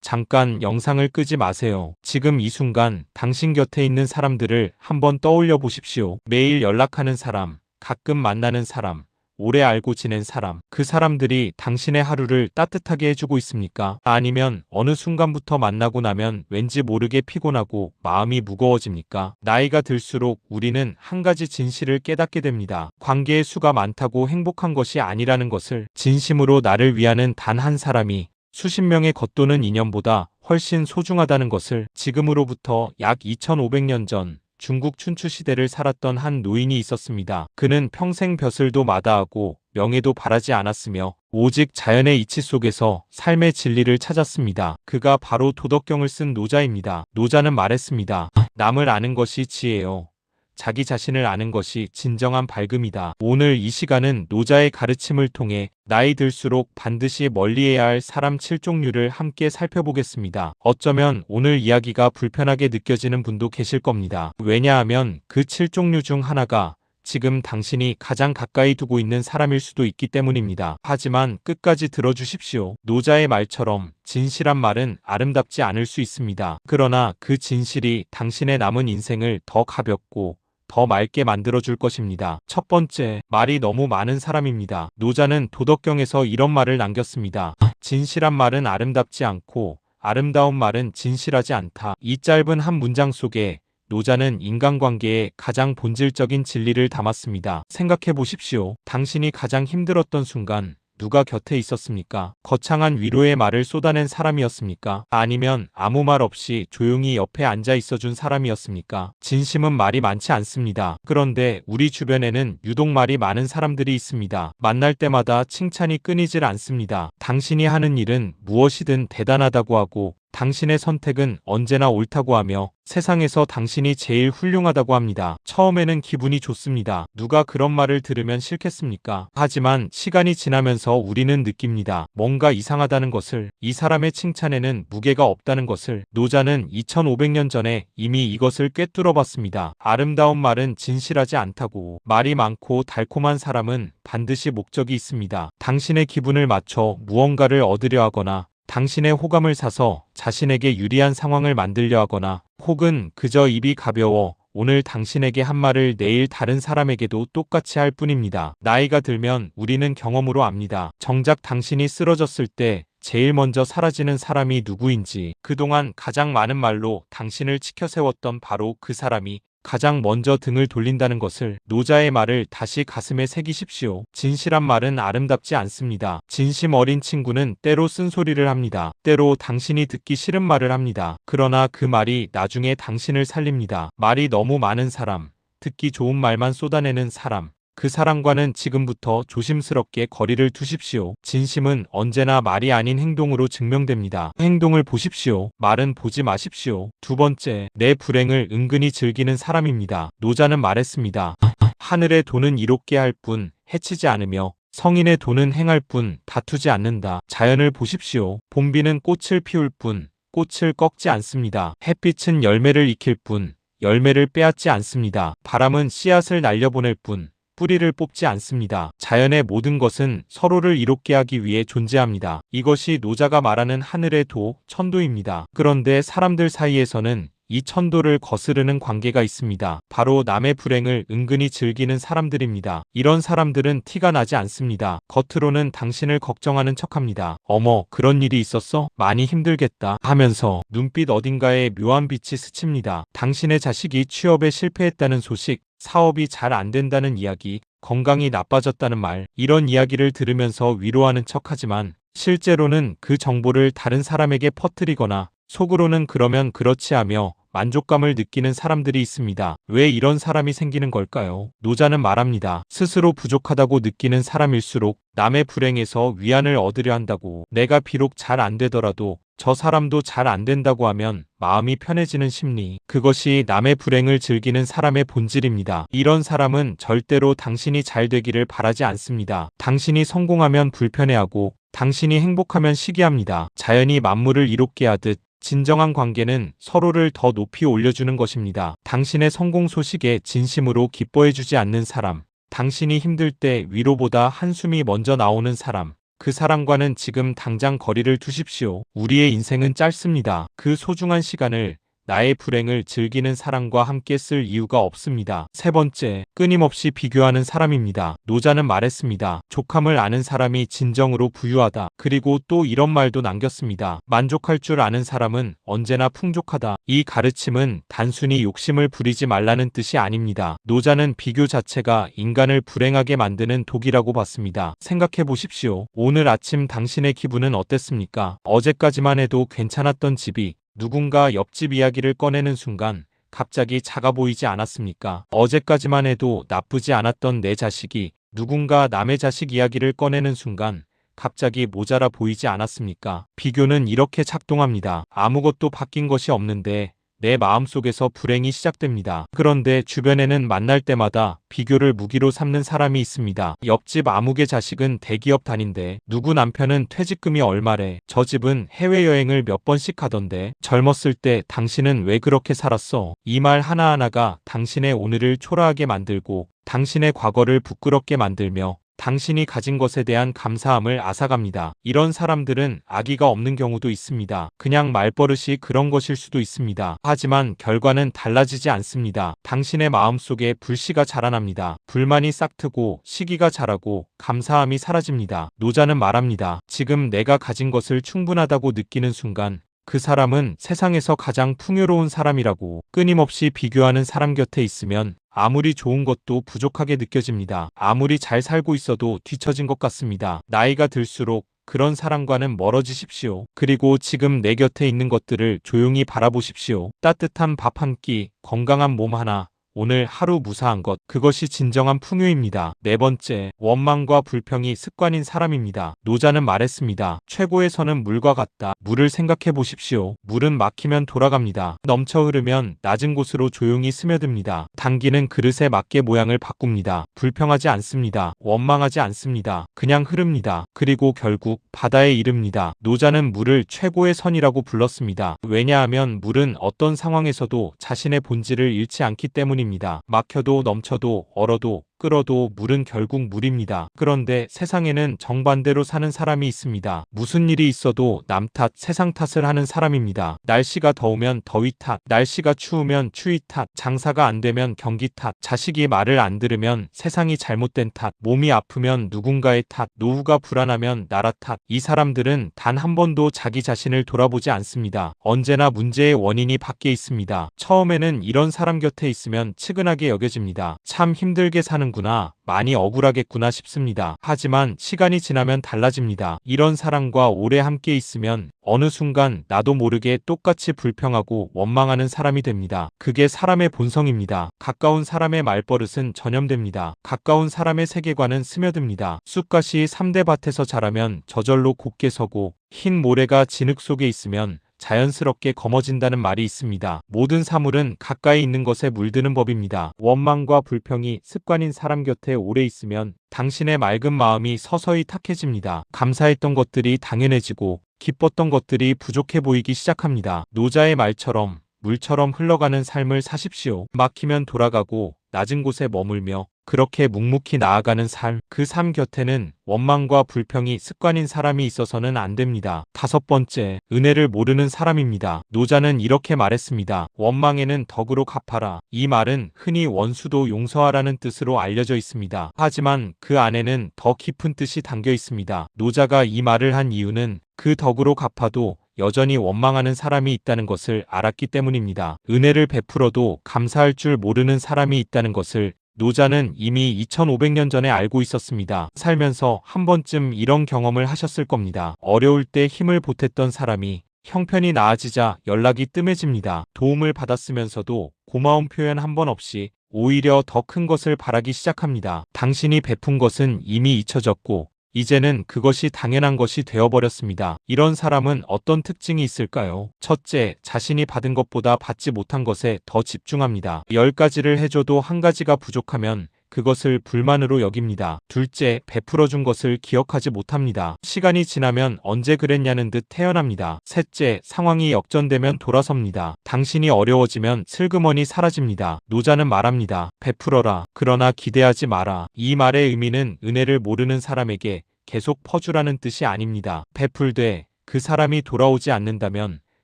잠깐 영상을 끄지 마세요. 지금 이 순간 당신 곁에 있는 사람들을 한번 떠올려 보십시오. 매일 연락하는 사람, 가끔 만나는 사람, 오래 알고 지낸 사람, 그 사람들이 당신의 하루를 따뜻하게 해주고 있습니까? 아니면 어느 순간부터 만나고 나면 왠지 모르게 피곤하고 마음이 무거워집니까? 나이가 들수록 우리는 한 가지 진실을 깨닫게 됩니다. 관계의 수가 많다고 행복한 것이 아니라는 것을, 진심으로 나를 위하는 단 한 사람이 수십 명의 겉도는 인연보다 훨씬 소중하다는 것을. 지금으로부터 약 2500년 전 중국 춘추 시대를 살았던 한 노인이 있었습니다. 그는 평생 벼슬도 마다하고 명예도 바라지 않았으며 오직 자연의 이치 속에서 삶의 진리를 찾았습니다. 그가 바로 도덕경을 쓴 노자입니다. 노자는 말했습니다. 남을 아는 것이 지혜요, 자기 자신을 아는 것이 진정한 밝음이다. 오늘 이 시간은 노자의 가르침을 통해 나이 들수록 반드시 멀리해야 할 사람 7종류를 함께 살펴보겠습니다. 어쩌면 오늘 이야기가 불편하게 느껴지는 분도 계실 겁니다. 왜냐하면 그 7종류 중 하나가 지금 당신이 가장 가까이 두고 있는 사람일 수도 있기 때문입니다. 하지만 끝까지 들어주십시오. 노자의 말처럼 진실한 말은 아름답지 않을 수 있습니다. 그러나 그 진실이 당신의 남은 인생을 더 가볍고 더 맑게 만들어줄 것입니다. 첫 번째, 말이 너무 많은 사람입니다. 노자는 도덕경에서 이런 말을 남겼습니다. 진실한 말은 아름답지 않고 아름다운 말은 진실하지 않다. 이 짧은 한 문장 속에 노자는 인간관계의 가장 본질적인 진리를 담았습니다. 생각해 보십시오. 당신이 가장 힘들었던 순간 누가 곁에 있었습니까? 거창한 위로의 말을 쏟아낸 사람이었습니까? 아니면 아무 말 없이 조용히 옆에 앉아 있어준 사람이었습니까? 진심은 말이 많지 않습니다. 그런데 우리 주변에는 유독 말이 많은 사람들이 있습니다. 만날 때마다 칭찬이 끊이질 않습니다. 당신이 하는 일은 무엇이든 대단하다고 하고 당신의 선택은 언제나 옳다고 하며 세상에서 당신이 제일 훌륭하다고 합니다. 처음에는 기분이 좋습니다. 누가 그런 말을 들으면 싫겠습니까? 하지만 시간이 지나면서 우리는 느낍니다. 뭔가 이상하다는 것을, 이 사람의 칭찬에는 무게가 없다는 것을. 노자는 2500년 전에 이미 이것을 꿰뚫어 봤습니다. 아름다운 말은 진실하지 않다고. 말이 많고 달콤한 사람은 반드시 목적이 있습니다. 당신의 기분을 맞춰 무언가를 얻으려 하거나 당신의 호감을 사서 자신에게 유리한 상황을 만들려 하거나 혹은 그저 입이 가벼워 오늘 당신에게 한 말을 내일 다른 사람에게도 똑같이 할 뿐입니다. 나이가 들면 우리는 경험으로 압니다. 정작 당신이 쓰러졌을 때 제일 먼저 사라지는 사람이 누구인지, 그동안 가장 많은 말로 당신을 치켜세웠던 바로 그 사람이 가장 먼저 등을 돌린다는 것을. 노자의 말을 다시 가슴에 새기십시오. 진실한 말은 아름답지 않습니다. 진심 어린 친구는 때로 쓴소리를 합니다. 때로 당신이 듣기 싫은 말을 합니다. 그러나 그 말이 나중에 당신을 살립니다. 말이 너무 많은 사람, 듣기 좋은 말만 쏟아내는 사람, 그 사람과는 지금부터 조심스럽게 거리를 두십시오. 진심은 언제나 말이 아닌 행동으로 증명됩니다. 행동을 보십시오. 말은 보지 마십시오. 두 번째, 내 불행을 은근히 즐기는 사람입니다. 노자는 말했습니다. 하늘의 돈은 이롭게 할 뿐 해치지 않으며 성인의 돈은 행할 뿐 다투지 않는다. 자연을 보십시오. 봄비는 꽃을 피울 뿐 꽃을 꺾지 않습니다. 햇빛은 열매를 익힐 뿐 열매를 빼앗지 않습니다. 바람은 씨앗을 날려보낼 뿐 뿌리를 뽑지 않습니다. 자연의 모든 것은 서로를 이롭게 하기 위해 존재합니다. 이것이 노자가 말하는 하늘의 도, 천도입니다. 그런데 사람들 사이에서는 이 천도를 거스르는 관계가 있습니다. 바로 남의 불행을 은근히 즐기는 사람들입니다. 이런 사람들은 티가 나지 않습니다. 겉으로는 당신을 걱정하는 척합니다. 어머, 그런 일이 있었어? 많이 힘들겠다 하면서 눈빛 어딘가에 묘한 빛이 스칩니다. 당신의 자식이 취업에 실패했다는 소식, 사업이 잘 안 된다는 이야기, 건강이 나빠졌다는 말, 이런 이야기를 들으면서 위로하는 척하지만 실제로는 그 정보를 다른 사람에게 퍼뜨리거나 속으로는 그러면 그렇지 하며 만족감을 느끼는 사람들이 있습니다. 왜 이런 사람이 생기는 걸까요? 노자는 말합니다. 스스로 부족하다고 느끼는 사람일수록 남의 불행에서 위안을 얻으려 한다고. 내가 비록 잘 안 되더라도 저 사람도 잘 안 된다고 하면 마음이 편해지는 심리, 그것이 남의 불행을 즐기는 사람의 본질입니다. 이런 사람은 절대로 당신이 잘 되기를 바라지 않습니다. 당신이 성공하면 불편해하고 당신이 행복하면 시기합니다. 자연이 만물을 이롭게 하듯 진정한 관계는 서로를 더 높이 올려주는 것입니다. 당신의 성공 소식에 진심으로 기뻐해주지 않는 사람, 당신이 힘들 때 위로보다 한숨이 먼저 나오는 사람, 그 사람과는 지금 당장 거리를 두십시오. 우리의 인생은 짧습니다. 그 소중한 시간을 나의 불행을 즐기는 사람과 함께 쓸 이유가 없습니다. 세 번째, 끊임없이 비교하는 사람입니다. 노자는 말했습니다. 족함을 아는 사람이 진정으로 부유하다. 그리고 또 이런 말도 남겼습니다. 만족할 줄 아는 사람은 언제나 풍족하다. 이 가르침은 단순히 욕심을 부리지 말라는 뜻이 아닙니다. 노자는 비교 자체가 인간을 불행하게 만드는 독이라고 봤습니다. 생각해 보십시오. 오늘 아침 당신의 기분은 어땠습니까? 어제까지만 해도 괜찮았던 집이 누군가 옆집 이야기를 꺼내는 순간 갑자기 작아 보이지 않았습니까? 어제까지만 해도 나쁘지 않았던 내 자식이 누군가 남의 자식 이야기를 꺼내는 순간 갑자기 모자라 보이지 않았습니까? 비교는 이렇게 작동합니다. 아무것도 바뀐 것이 없는데 내 마음속에서 불행이 시작됩니다. 그런데 주변에는 만날 때마다 비교를 무기로 삼는 사람이 있습니다. 옆집 아무개 자식은 대기업 다닌대. 누구 남편은 퇴직금이 얼마래. 저 집은 해외여행을 몇 번씩 가던데. 젊었을 때 당신은 왜 그렇게 살았어? 이 말 하나하나가 당신의 오늘을 초라하게 만들고 당신의 과거를 부끄럽게 만들며 당신이 가진 것에 대한 감사함을 앗아갑니다. 이런 사람들은 악의가 없는 경우도 있습니다. 그냥 말버릇이 그런 것일 수도 있습니다. 하지만 결과는 달라지지 않습니다. 당신의 마음속에 불씨가 자라납니다. 불만이 싹트고 시기가 자라고 감사함이 사라집니다. 노자는 말합니다. 지금 내가 가진 것을 충분하다고 느끼는 순간 그 사람은 세상에서 가장 풍요로운 사람이라고. 끊임없이 비교하는 사람 곁에 있으면 아무리 좋은 것도 부족하게 느껴집니다. 아무리 잘 살고 있어도 뒤처진 것 같습니다. 나이가 들수록 그런 사람과는 멀어지십시오. 그리고 지금 내 곁에 있는 것들을 조용히 바라보십시오. 따뜻한 밥 한 끼, 건강한 몸 하나, 오늘 하루 무사한 것, 그것이 진정한 풍요입니다. 네 번째, 원망과 불평이 습관인 사람입니다. 노자는 말했습니다. 최고의 선은 물과 같다. 물을 생각해 보십시오. 물은 막히면 돌아갑니다. 넘쳐 흐르면 낮은 곳으로 조용히 스며듭니다. 당기는 그릇의 맞게 모양을 바꿉니다. 불평하지 않습니다. 원망하지 않습니다. 그냥 흐릅니다. 그리고 결국 바다에 이릅니다. 노자는 물을 최고의 선이라고 불렀습니다. 왜냐하면 물은 어떤 상황에서도 자신의 본질을 잃지 않기 때문입니다. 막혀도 넘쳐도 얼어도 끓어도 물은 결국 물입니다. 그런데 세상에는 정반대로 사는 사람이 있습니다. 무슨 일이 있어도 남 탓, 세상 탓을 하는 사람입니다. 날씨가 더우면 더위 탓, 날씨가 추우면 추위 탓, 장사가 안 되면 경기 탓, 자식이 말을 안 들으면 세상이 잘못된 탓, 몸이 아프면 누군가의 탓, 노후가 불안하면 나라 탓. 이 사람들은 단 한 번도 자기 자신을 돌아보지 않습니다. 언제나 문제의 원인이 밖에 있습니다. 처음에는 이런 사람 곁에 있으면 측은하게 여겨집니다. 참 힘들게 사는구나, 많이 억울하겠구나 싶습니다. 하지만 시간이 지나면 달라집니다. 이런 사람과 오래 함께 있으면 어느 순간 나도 모르게 똑같이 불평하고 원망하는 사람이 됩니다. 그게 사람의 본성입니다. 가까운 사람의 말버릇은 전염됩니다. 가까운 사람의 세계관은 스며듭니다. 쑥갓이 3대 밭에서 자라면 저절로 곧게 서고 흰 모래가 진흙 속에 있으면 자연스럽게 검어진다는 말이 있습니다. 모든 사물은 가까이 있는 것에 물드는 법입니다. 원망과 불평이 습관인 사람 곁에 오래 있으면 당신의 맑은 마음이 서서히 탁해집니다. 감사했던 것들이 당연해지고 기뻤던 것들이 부족해 보이기 시작합니다. 노자의 말처럼 물처럼 흘러가는 삶을 사십시오. 막히면 돌아가고 낮은 곳에 머물며 그렇게 묵묵히 나아가는 삶, 그 삶 곁에는 원망과 불평이 습관인 사람이 있어서는 안 됩니다. 다섯 번째, 은혜를 모르는 사람입니다. 노자는 이렇게 말했습니다. 원망에는 덕으로 갚아라. 이 말은 흔히 원수도 용서하라는 뜻으로 알려져 있습니다. 하지만 그 안에는 더 깊은 뜻이 담겨 있습니다. 노자가 이 말을 한 이유는 그 덕으로 갚아도 여전히 원망하는 사람이 있다는 것을 알았기 때문입니다. 은혜를 베풀어도 감사할 줄 모르는 사람이 있다는 것을 노자는 이미 2500년 전에 알고 있었습니다. 살면서 한 번쯤 이런 경험을 하셨을 겁니다. 어려울 때 힘을 보탰던 사람이 형편이 나아지자 연락이 뜸해집니다. 도움을 받았으면서도 고마운 표현 한 번 없이 오히려 더 큰 것을 바라기 시작합니다. 당신이 베푼 것은 이미 잊혀졌고 이제는 그것이 당연한 것이 되어버렸습니다. 이런 사람은 어떤 특징이 있을까요? 첫째, 자신이 받은 것보다 받지 못한 것에 더 집중합니다. 10가지를 해줘도 한 가지가 부족하면 그것을 불만으로 여깁니다. 둘째, 베풀어준 것을 기억하지 못합니다. 시간이 지나면 언제 그랬냐는 듯 태어납니다. 셋째, 상황이 역전되면 돌아섭니다. 당신이 어려워지면 슬그머니 사라집니다. 노자는 말합니다. 베풀어라. 그러나 기대하지 마라. 이 말의 의미는 은혜를 모르는 사람에게 계속 퍼주라는 뜻이 아닙니다. 베풀되 그 사람이 돌아오지 않는다면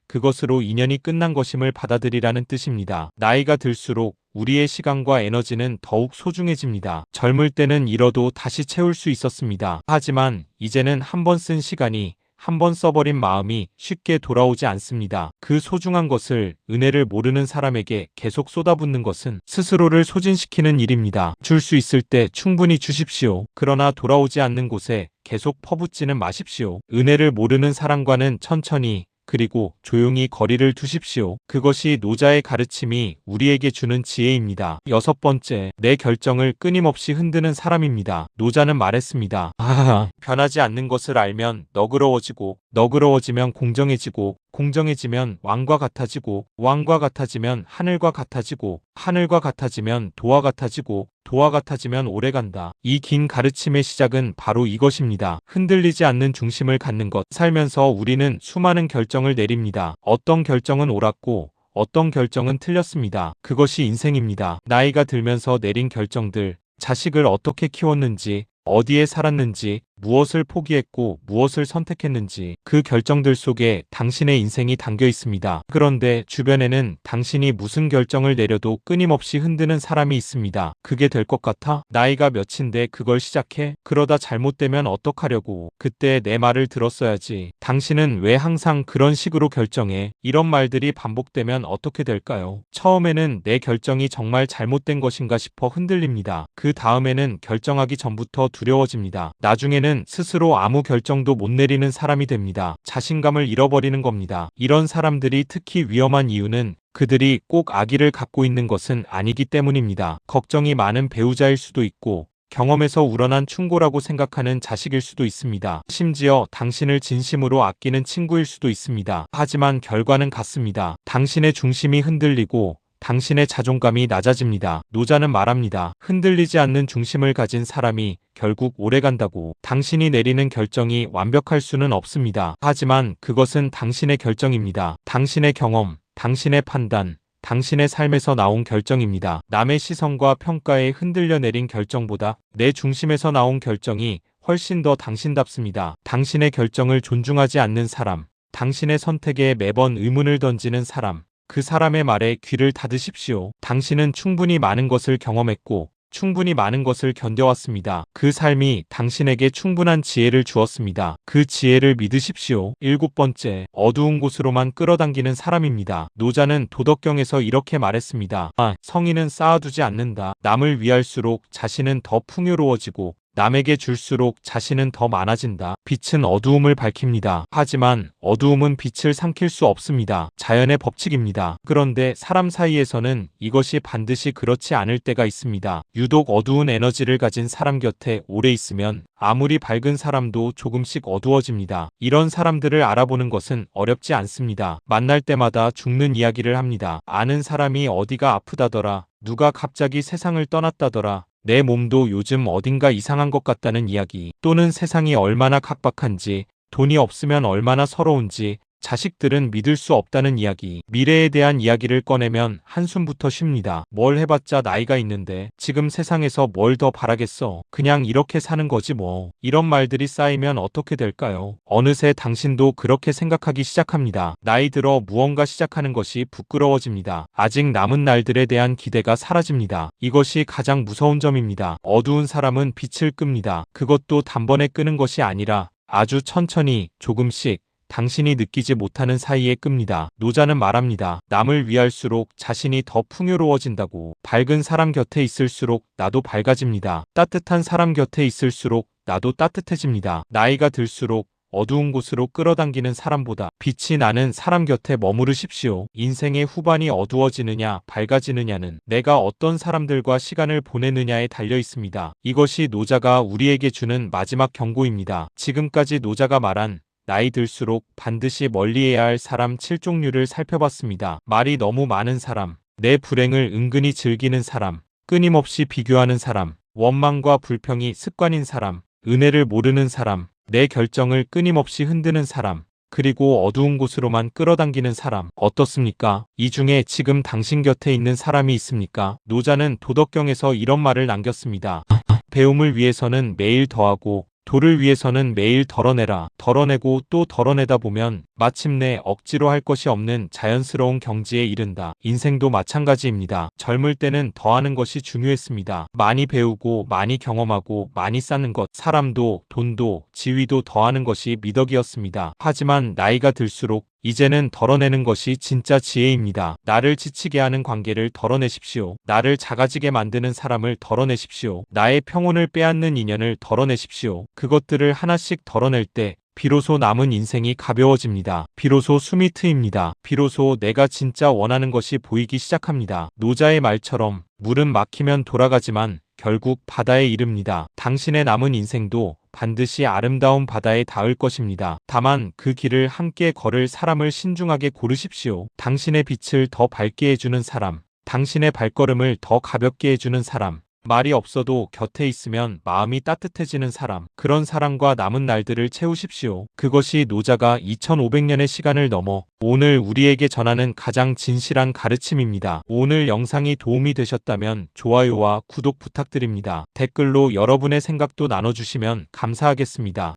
그것으로 인연이 끝난 것임을 받아들이라는 뜻입니다. 나이가 들수록 우리의 시간과 에너지는 더욱 소중해집니다. 젊을 때는 잃어도 다시 채울 수 있었습니다. 하지만 이제는 한 번 쓴 시간이 한 번 써버린 마음이 쉽게 돌아오지 않습니다. 그 소중한 것을 은혜를 모르는 사람에게 계속 쏟아붓는 것은 스스로를 소진시키는 일입니다. 줄 수 있을 때 충분히 주십시오. 그러나 돌아오지 않는 곳에 계속 퍼붓지는 마십시오. 은혜를 모르는 사람과는 천천히 그리고 조용히 거리를 두십시오. 그것이 노자의 가르침이 우리에게 주는 지혜입니다. 6번째, 내 결정을 끊임없이 흔드는 사람입니다. 노자는 말했습니다. 변하지 않는 것을 알면 너그러워지고, 너그러워지면 공정해지고, 공정해지면 왕과 같아지고, 왕과 같아지면 하늘과 같아지고, 하늘과 같아지면 도와 같아지고, 도와 같아지면 오래간다. 이 긴 가르침의 시작은 바로 이것입니다. 흔들리지 않는 중심을 갖는 것. 살면서 우리는 수많은 결정을 내립니다. 어떤 결정은 옳았고 어떤 결정은 틀렸습니다. 그것이 인생입니다. 나이가 들면서 내린 결정들, 자식을 어떻게 키웠는지, 어디에 살았는지, 무엇을 포기했고 무엇을 선택했는지 그 결정들 속에 당신의 인생이 담겨 있습니다. 그런데 주변에는 당신이 무슨 결정을 내려도 끊임없이 흔드는 사람이 있습니다. 그게 될 것 같아? 나이가 몇인데 그걸 시작해? 그러다 잘못되면 어떡하려고? 그때 내 말을 들었어야지. 당신은 왜 항상 그런 식으로 결정해? 이런 말들이 반복되면 어떻게 될까요? 처음에는 내 결정이 정말 잘못된 것인가 싶어 흔들립니다. 그 다음에는 결정하기 전부터 두려워집니다. 나중에는 스스로 아무 결정도 못 내리는 사람이 됩니다. 자신감을 잃어버리는 겁니다. 이런 사람들이 특히 위험한 이유는 그들이 꼭 악의를 갖고 있는 것은 아니기 때문입니다. 걱정이 많은 배우자일 수도 있고 경험에서 우러난 충고라고 생각하는 자식일 수도 있습니다. 심지어 당신을 진심으로 아끼는 친구일 수도 있습니다. 하지만 결과는 같습니다. 당신의 중심이 흔들리고 당신의 자존감이 낮아집니다. 노자는 말합니다. 흔들리지 않는 중심을 가진 사람이 결국 오래간다고. 당신이 내리는 결정이 완벽할 수는 없습니다. 하지만 그것은 당신의 결정입니다. 당신의 경험, 당신의 판단, 당신의 삶에서 나온 결정입니다. 남의 시선과 평가에 흔들려 내린 결정보다 내 중심에서 나온 결정이 훨씬 더 당신답습니다. 당신의 결정을 존중하지 않는 사람, 당신의 선택에 매번 의문을 던지는 사람, 그 사람의 말에 귀를 닫으십시오. 당신은 충분히 많은 것을 경험했고 충분히 많은 것을 견뎌왔습니다. 그 삶이 당신에게 충분한 지혜를 주었습니다. 그 지혜를 믿으십시오. 7번째, 어두운 곳으로만 끌어당기는 사람입니다. 노자는 도덕경에서 이렇게 말했습니다. 성인은 쌓아두지 않는다. 남을 위할수록 자신은 더 풍요로워지고 남에게 줄수록 자신은 더 많아진다. 빛은 어두움을 밝힙니다. 하지만 어두움은 빛을 삼킬 수 없습니다. 자연의 법칙입니다. 그런데 사람 사이에서는 이것이 반드시 그렇지 않을 때가 있습니다. 유독 어두운 에너지를 가진 사람 곁에 오래 있으면 아무리 밝은 사람도 조금씩 어두워집니다. 이런 사람들을 알아보는 것은 어렵지 않습니다. 만날 때마다 죽는 이야기를 합니다. 아는 사람이 어디가 아프다더라. 누가 갑자기 세상을 떠났다더라. 내 몸도 요즘 어딘가 이상한 것 같다는 이야기, 또는 세상이 얼마나 각박한지, 돈이 없으면 얼마나 서러운지, 자식들은 믿을 수 없다는 이야기, 미래에 대한 이야기를 꺼내면 한숨부터 쉽니다. 뭘 해봤자 나이가 있는데 지금 세상에서 뭘 더 바라겠어. 그냥 이렇게 사는 거지 뭐. 이런 말들이 쌓이면 어떻게 될까요? 어느새 당신도 그렇게 생각하기 시작합니다. 나이 들어 무언가 시작하는 것이 부끄러워집니다. 아직 남은 날들에 대한 기대가 사라집니다. 이것이 가장 무서운 점입니다. 어두운 사람은 빛을 끕니다. 그것도 단번에 끄는 것이 아니라 아주 천천히 조금씩 당신이 느끼지 못하는 사이에 끕니다. 노자는 말합니다. 남을 위할수록 자신이 더 풍요로워진다고. 밝은 사람 곁에 있을수록 나도 밝아집니다. 따뜻한 사람 곁에 있을수록 나도 따뜻해집니다. 나이가 들수록 어두운 곳으로 끌어당기는 사람보다 빛이 나는 사람 곁에 머무르십시오. 인생의 후반이 어두워지느냐 밝아지느냐는 내가 어떤 사람들과 시간을 보내느냐에 달려 있습니다. 이것이 노자가 우리에게 주는 마지막 경고입니다. 지금까지 노자가 말한 나이 들수록 반드시 멀리해야 할 사람 7종류를 살펴봤습니다. 말이 너무 많은 사람, 내 불행을 은근히 즐기는 사람, 끊임없이 비교하는 사람, 원망과 불평이 습관인 사람, 은혜를 모르는 사람, 내 결정을 끊임없이 흔드는 사람, 그리고 어두운 곳으로만 끌어당기는 사람. 어떻습니까? 이 중에 지금 당신 곁에 있는 사람이 있습니까? 노자는 도덕경에서 이런 말을 남겼습니다. 배움을 위해서는 매일 더하고 도를 위해서는 매일 덜어내라. 덜어내고 또 덜어내다 보면 마침내 억지로 할 것이 없는 자연스러운 경지에 이른다. 인생도 마찬가지입니다. 젊을 때는 더하는 것이 중요했습니다. 많이 배우고 많이 경험하고 많이 쌓는 것, 사람도 돈도 지위도 더하는 것이 미덕이었습니다. 하지만 나이가 들수록 이제는 덜어내는 것이 진짜 지혜입니다. 나를 지치게 하는 관계를 덜어내십시오. 나를 작아지게 만드는 사람을 덜어내십시오. 나의 평온을 빼앗는 인연을 덜어내십시오. 그것들을 하나씩 덜어낼 때 비로소 남은 인생이 가벼워집니다. 비로소 숨이 트입니다. 비로소 내가 진짜 원하는 것이 보이기 시작합니다. 노자의 말처럼 물은 막히면 돌아가지만 결국 바다에 이릅니다. 당신의 남은 인생도 반드시 아름다운 바다에 닿을 것입니다. 다만 그 길을 함께 걸을 사람을 신중하게 고르십시오. 당신의 빛을 더 밝게 해주는 사람, 당신의 발걸음을 더 가볍게 해주는 사람, 말이 없어도 곁에 있으면 마음이 따뜻해지는 사람, 그런 사람과 남은 날들을 채우십시오. 그것이 노자가 2500년의 시간을 넘어 오늘 우리에게 전하는 가장 진실한 가르침입니다. 오늘 영상이 도움이 되셨다면 좋아요와 구독 부탁드립니다. 댓글로 여러분의 생각도 나눠주시면 감사하겠습니다.